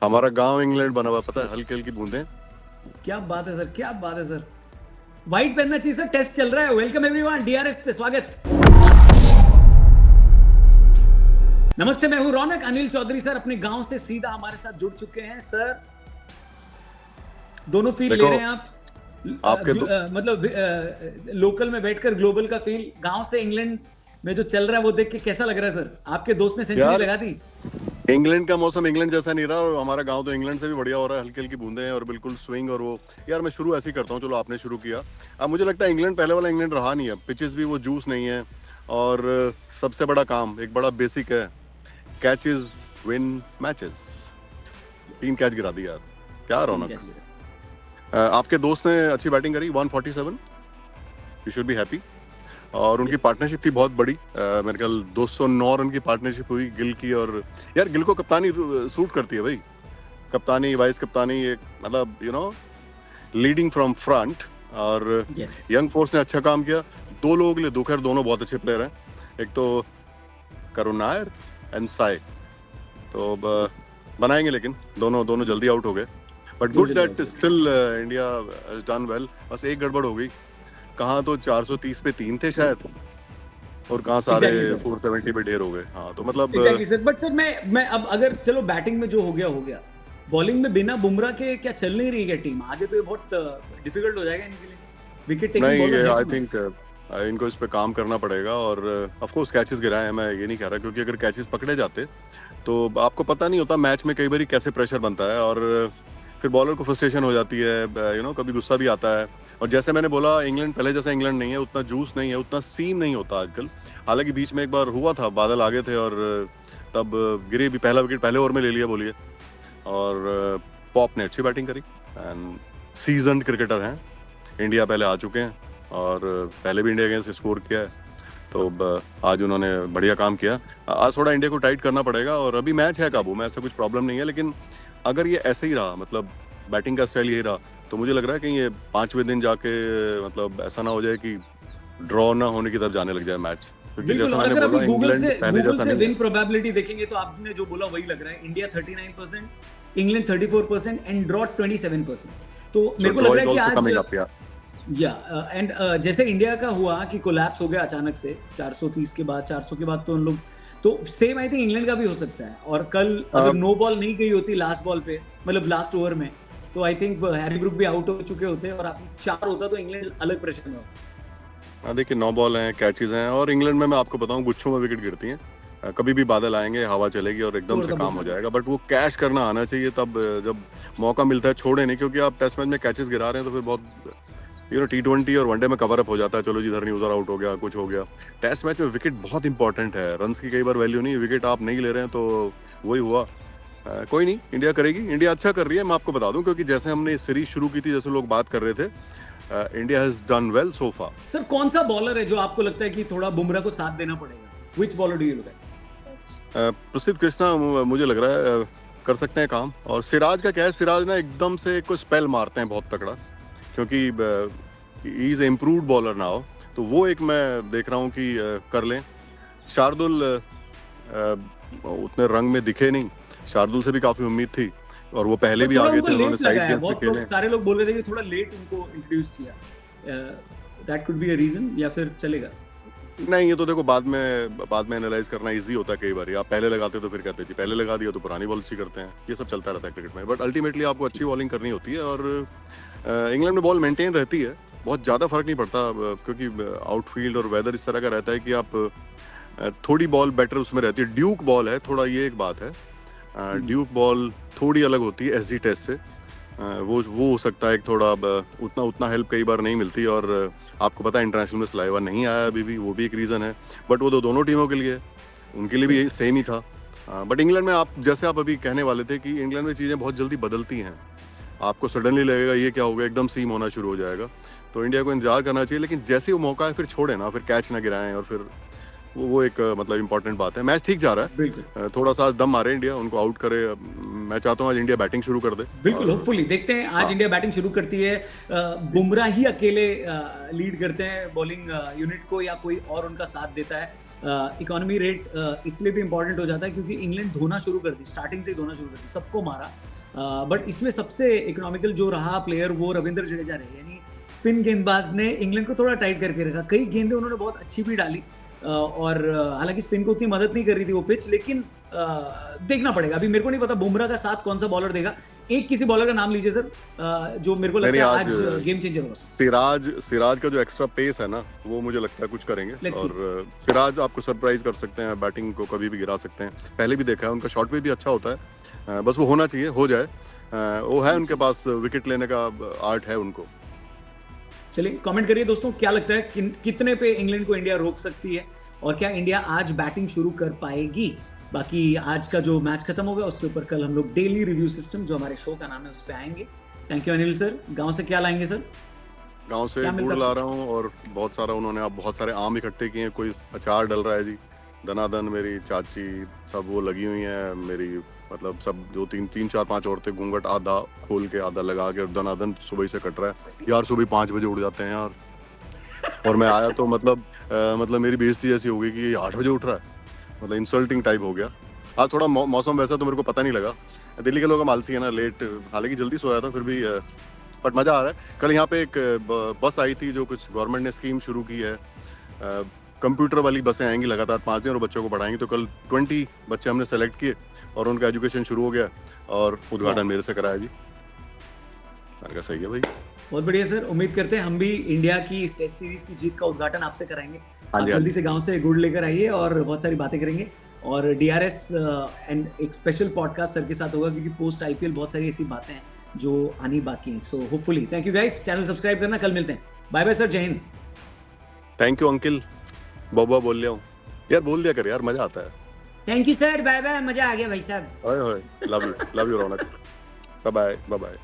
हमारा गांव इंग्लैंड बना हुआ, पता है, हल्की हल्की बूंदें। क्या बात है सर, क्या बात है सर। व्हाइट पहनना चाहिए सर, टेस्ट चल रहा है। वेलकम एवरीवन, डीआरएस पे स्वागत। नमस्ते, मैं हूं रौनक। अनिल चौधरी सर अपने गांव से सीधा हमारे साथ जुड़ चुके हैं सर। दोनों फील ले देखो, रहे हैं आप। आपके दो मतलब लोकल में बैठकर ग्लोबल का फील, गांव से इंग्लैंड में जो चल रहा है वो देख के कैसा लग रहा है सर? आपके दोस्त ने सेंचुरी यार, लगा दी। इंग्लैंड का मौसम इंग्लैंड जैसा नहीं रहा, और हमारा गांव तो इंग्लैंड से भी बढ़िया हो रहा है। हल्की हल्की बूंदें हैं और बिल्कुल स्विंग। और वो, यार मैं शुरू ऐसे ही करता हूँ, चलो आपने शुरू किया। अब मुझे लगता है इंग्लैंड पहले वाला इंग्लैंड रहा नहीं है। पिचेस भी वो जूस नहीं है। और सबसे बड़ा काम, एक बड़ा बेसिक है, कैचेस विन मैचेस। 3 कैच गिरा दिया यार, क्या रौनक। आपके दोस्त ने अच्छी बैटिंग करी, 147, यू शुड बी हैप्पी। और उनकी पार्टनरशिप थी बहुत बड़ी, मेरे ख्याल 209 रन की पार्टनरशिप हुई गिल की। और यार गिल को कप्तानी सूट करती है भाई। कप्तानी, वाइस कप्तानी, एक मतलब लीडिंग फ्रॉम फ्रंट। और यंग फोर्स ने अच्छा काम किया। 2 लोगों के लिए दुख है, दोनों बहुत अच्छे प्लेयर हैं। एक तो करुण नायर एंड साई, तो बनाएंगे, लेकिन दोनों जल्दी आउट हो गए। But good that still India has done well. बस एक गड़बड़ हो गई, कहाँ तो 430 पे 3 थे शायद, और कहाँ सारे 470 पे ढेर हो गए। हाँ, तो मतलब एग्जैक्टली सर। बट सर मैं अब अगर चलो बैटिंग में जो हो गया, बॉलिंग में बिना बुमराह के क्या चल नहीं रही है टीम? आगे तो ये बहुत डिफिकल्ट हो जाएगा इनके लिए। विकेट टेकिंग नहीं, बॉलर आई थिंक इनको इस पे काम करना पड़ेगा। और ऑफ कोर्स कैचेस गिराए हैं, मैं ये नहीं कह रहा, क्योंकि अगर कैचेस पकड़े जाते तो आपको पता नहीं होता मैच में कई बार कैसे प्रेशर बनता है, और फिर बॉलर को फ्रस्ट्रेशन हो जाती है, कभी गुस्सा भी आता है। और जैसे मैंने बोला, इंग्लैंड पहले जैसा इंग्लैंड नहीं है, उतना जूस नहीं है, उतना सीम नहीं होता आजकल। हालांकि बीच में एक बार हुआ था, बादल आगे थे और तब गिरी भी, पहला विकेट पहले ओवर में ले लिया बोलिए। और पॉप ने अच्छी बैटिंग करी, एंड सीजन्ड क्रिकेटर हैं, इंडिया पहले आ चुके हैं और पहले भी इंडिया अगेंस्ट स्कोर किया है। तो आज उन्होंने बढ़िया काम किया। आज थोड़ा इंडिया को टाइट करना पड़ेगा, और अभी मैच है काबू में, ऐसा कुछ प्रॉब्लम नहीं है। लेकिन अगर ये ऐसे ही रहा, मतलब बैटिंग का स्टाइल यही रहा, तो मुझे लग रहा है कि ये 5वें दिन जाके, मतलब ऐसा ना हो जाए कि ड्रॉ ना होने की तरफ जाने लग जाए मैच। क्योंकि बिल्कुल। जैसा और मैंने अगर अभी बोला, गूगल इंग्लैंड पहले जैसा से नहीं विन है। प्रोबेबिलिटी देखेंगे तो आपने जो बोला वही लग रहा है। India 39%, England 34% and draw 27%। तो मेरे को लग रहा है कि आज एंड जैसे इंडिया का हुआ कि कोलैप्स हो गया अचानक से 430 के बाद, 400 के बाद, तो उन लोग, तो सेम आई थिंक इंग्लैंड का भी हो सकता है। और कल अगर नो बॉल नहीं गई होती लास्ट बॉल पे, मतलब लास्ट ओवर में, तो आई थिंक हैरी ब्रूक भी आउट हो चुके होते और आप 4 होता तो इंग्लैंड अलग प्रेशर में होता। देखिए, 9 बॉल हैं, कैचेस हैं, और इंग्लैंड में मैं आपको बताऊं, गुच्छों में विकेट गिरती हैं। कभी भी बादल आएंगे, हवा चलेगी और एकदम से काम हो जाएगा। बट वो कैच करना आना चाहिए, तब जब मौका मिलता है छोड़े नहीं। क्योंकि आप टेस्ट मैच में कैचेस गिरा रहे हैं तो फिर बहुत, T20 और वनडे में कवर अप हो जाता है, चलो जिधर नहीं उधर आउट हो गया, कुछ हो गया। टेस्ट मैच में विकेट बहुत इंपॉर्टेंट है, रन्स की कई बार वैल्यू नहीं, विकेट आप नहीं ले रहे हैं तो वही हुआ। कोई नहीं, इंडिया करेगी, इंडिया अच्छा कर रही है। मैं आपको बता दूं, क्योंकि जैसे हमने सीरीज शुरू की थी, जैसे लोग बात कर रहे थे, India has done well so far. Sir कौन सा बॉलर है जो आपको लगता है कि थोड़ा बुमराह को साथ देना पड़ेगा? Which bowler do you look at? प्रसिद्ध कृष्णा मुझे लग रहा है कर सकते हैं काम। और सिराज का क्या है, सिराज ना एकदम से कोई स्पेल मारते हैं बहुत तगड़ा, क्योंकि he is improved bowler now. तो वो एक मैं देख रहा हूँ कि कर लें। शार्दुल उतने रंग में दिखे नहीं, शार्दुल से भी काफी उम्मीद थी, और वो पहले भी आगे थे, उन्होंने साइड गेंद पे खेले। सारे लोग बोल रहे थे कि थोड़ा लेट उनको इंट्रोड्यूस किया, that could be a reason, या फिर चलेगा? नहीं, ये तो देखो बाद में एनालाइज करना इजी होता है। कई बार आप पहले लगाते तो फिर कहते जी पहले लगा दिया तो पुरानी बॉल अच्छी करते हैं, ये सब चलता रहता है क्रिकेट में। बट अल्टीमेटली आपको अच्छी बॉलिंग करनी होती है, और इंग्लैंड में बॉल मेंटेन रहती है, बहुत ज़्यादा फर्क नहीं पड़ता, क्योंकि आउटफील्ड और वेदर इस तरह का रहता है कि आप थोड़ी बॉल बेटर उसमें रहती है। ड्यूक बॉल है थोड़ा, ये एक बात है, ड्यूक बॉल थोड़ी अलग होती है एसजी टेस्ट से। वो हो सकता है एक थोड़ा, उतना हेल्प कई बार नहीं मिलती। और आपको पता है इंटरनेशनल में सलाइवा नहीं आया अभी भी, वो भी एक रीज़न है। बट वो तो दोनों टीमों के लिए, उनके लिए भी सेम ही था। बट इंग्लैंड में, आप जैसे आप अभी कहने वाले थे कि इंग्लैंड में चीज़ें बहुत जल्दी बदलती हैं, आपको सडनली लगेगा ये क्या हो गया, एकदम सीम होना शुरू हो जाएगा। तो इंडिया को इंतजार करना चाहिए, लेकिन जैसे वो मौका है फिर छोड़े ना, फिर कैच ना गिराएं, और फिर वो एक मतलब इंपॉर्टेंट बात है। मैच ठीक जा रहा है, थोड़ा सा दम मारे इंडिया, उनको आउट करे। मैं चाहता हूँ आज इंडिया बैटिंग शुरू कर दे। बिल्कुल, होपफुली देखते हैं आज इंडिया बैटिंग शुरू करती है। बुमराह ही अकेले लीड करते हैं बॉलिंग यूनिट को, या कोई और उनका साथ देता है? इकोनॉमी रेट इसलिए भी इंपॉर्टेंट हो जाता है क्योंकि इंग्लैंड धोना शुरू कर दी, स्टार्टिंग से ही धोना शुरू कर दी, सबको मारा। बट इसमें सबसे इकोनॉमिकल जो रहा प्लेयर वो रविंद्र जडेजा रहे, यानी स्पिन गेंदबाज ने इंग्लैंड को थोड़ा टाइट करके रखा। कई गेंदें उन्होंने बहुत अच्छी भी डाली और हालांकि स्पिन को उतनी मदद नहीं कर रही थी वो पिच, लेकिन देखना पड़ेगा। अभी मेरे को नहीं पता बुमराह का साथ कौन सा बॉलर देगा। एक किसी बॉलर का नाम लीजिए सर जो मेरे को लगता है आज गेम चेंजर होगा। सिराज का जो एक्स्ट्रा पेस है ना, वो मुझे लगता है कुछ करेंगे। और सिराज आपको सरप्राइज कर सकते हैं, बैटिंग को कभी भी गिरा सकते हैं। पहले भी देखा है, उनका शॉट भी अच्छा होता है, बस वो होना चाहिए, हो जाए। वो है उनके पास, विकेट लेने का आर्ट है उनको। चलिए कमेंट करिए दोस्तों, क्या लगता है कितने पे इंग्लैंड को इंडिया रोक सकती है और क्या इंडिया आज बैटिंग शुरू कर पाएगी। बाकी आज का जो मैच खत्म होगा उसके ऊपर कल हम लोग डेली रिव्यू सिस्टम जो हमारे शो का नाम है उस पर आएंगे। Thank you Anil sir. गांव से क्या लाएंगे सर? गांव से गुड़ ला रहा हूँ और बहुत सारा उन्होंने अब बहुत सारे आम इकट्ठे किए हैं, कोई अचार डल रहा है जी। दनादन मेरी चाची सब वो लगी हुई हैं, मेरी मतलब सब जो तीन चार पांच औरतें घूंघट आधा खोल के आधा लगा के दनादन सुबह से कट रहा है यार। सुबह 5 बजे उठ जाते हैं यार, और मैं आया तो मतलब मेरी बेइज्जती ऐसी हो गई कि 8 बजे उठ रहा है, मतलब इंसल्टिंग टाइप हो गया। आज थोड़ा मौसम वैसा तो मेरे को पता नहीं लगा। दिल्ली के लोग आलसी है ना, लेट, हालांकि जल्दी सोया था फिर भी, बट मज़ा आ रहा है। कल यहाँ पे एक बस आई थी जो कुछ गवर्नमेंट ने स्कीम शुरू की है, कंप्यूटर वाली बसें आएंगी लगातार 5 दिन और बच्चों को पढ़ाएंगी। तो कल 20 बच्चे हमने सेलेक्ट किए और उनका एजुकेशन शुरू हो गया और उद्घाटन मेरे से कराया जी। मैंने कहा सही है भाई, बहुत बढ़िया सर। उम्मीद करते हैं हम भी इंडिया की इस टेस्ट सीरीज की जीत का उद्घाटन आपसे कराएंगे। आप जल्दी से गांव से गुड़ लेकर आइए और बहुत सारी बातें करेंगे। और डीआरएस एंड एक स्पेशल पॉडकास्ट सर के साथ होगा क्योंकि पोस्ट आईपीएल बहुत सारी ऐसी बातें हैं जो आनी बाकी हैं। So hopefully, thank you guys, channel subscribe करना। कल मिलते हैं, बाय बाय सर, जय हिंद। थैंक यू अंकिल, बाबा बोल लिया हूँ यार, बोल दिया कर यार, मजा आता है। Thank you sir, bye bye, मजा आ गया भाई साहब। Love you Raunak, bye bye.